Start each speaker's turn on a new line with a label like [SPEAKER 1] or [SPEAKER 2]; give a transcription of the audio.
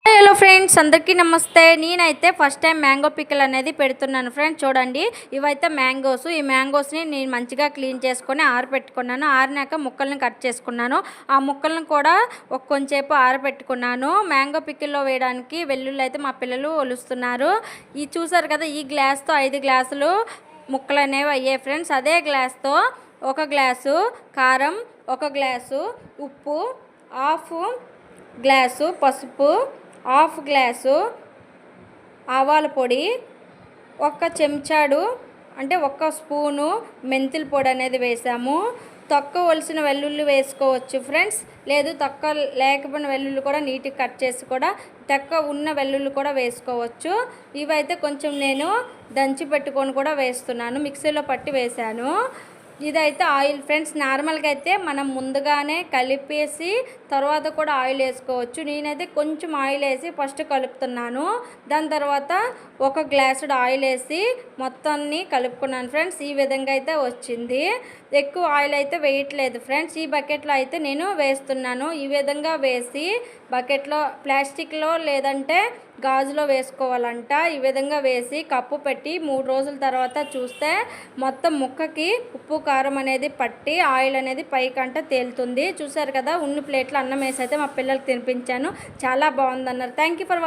[SPEAKER 1] Hello friends, అందరికీ నమస్తే. నేనైతే ఫస్ట్ టైం మ్యాంగో పికిల్ అనేది పెడుతున్నాను ఫ్రెండ్స్. చూడండి, ఇవైతే మ్యాంగోస్. ఈ మ్యాంగోస్ని నేను మంచిగా క్లీన్ చేసుకొని ఆరబెట్టుకున్నాను. ఆరినాక ముక్కల్ని కట్ చేసుకున్నాను. ఆ ముక్కలను కూడా కొంచెంసేపు ఆరబెట్టుకున్నాను. మ్యాంగో పికిల్లో వేయడానికి వెల్లుల్లి అయితే మా పిల్లలు ఒలుస్తున్నారు. ఈ చూసారు కదా, ఈ గ్లాస్తో 5 గ్లాసులు ముక్కలు అనేవి అయ్యాయి ఫ్రెండ్స్. అదే గ్లాస్తో 1 గ్లాసు కారం, 1 గ్లాసు ఉప్పు, హాఫ్ గ్లాసు పసుపు, హాఫ్ గ్లాసు ఆవాల పొడి, 1 చెంచాడు అంటే 1 స్పూను మెంతుల పొడి అనేది వేసాము. తక్కువ ఒలిసిన వెల్లుల్లి వేసుకోవచ్చు ఫ్రెండ్స్, లేదు తక్కువ లేకపోయిన వెల్లుల్లి కూడా నీట్గా కట్ చేసి కూడా తక్కువ ఉన్న వెల్లుల్లి కూడా వేసుకోవచ్చు. ఇవైతే కొంచెం నేను దంచి పెట్టుకొని కూడా వేస్తున్నాను, మిక్సీలో పట్టి వేసాను. ఇదైతే ఆయిల్ ఫ్రెండ్స్. నార్మల్గా అయితే మనం ముందుగానే కలిపేసి తర్వాత కూడా ఆయిల్ వేసుకోవచ్చు. నేనైతే కొంచెం ఆయిల్ వేసి ఫస్ట్ కలుపుతున్నాను. దాని తర్వాత 1 గ్లాసుడు ఆయిల్ వేసి మొత్తాన్ని కలుపుకున్నాను ఫ్రెండ్స్. ఈ విధంగా అయితే వచ్చింది. ఎక్కువ ఆయిల్ అయితే వేయట్లేదు ఫ్రెండ్స్. ఈ బకెట్లో అయితే నేను వేస్తున్నాను. ఈ విధంగా వేసి బకెట్లో ప్లాస్టిక్లో లేదంటే గాజులో వేసుకోవాలంట. ఈ విధంగా వేసి కప్పు పెట్టి 3 రోజుల తర్వాత చూస్తే మొత్తం ముక్కకి ఉప్పు కారం అనేది పట్టి ఆయిల్ అనేది పైకంట తేలుతుంది. చూసారు కదా, ఉన్ని ప్లేట్లో అన్నం వేసి అయితే మా పిల్లలకి తినిపించాను. చాలా బాగుందన్నారు. Thank you for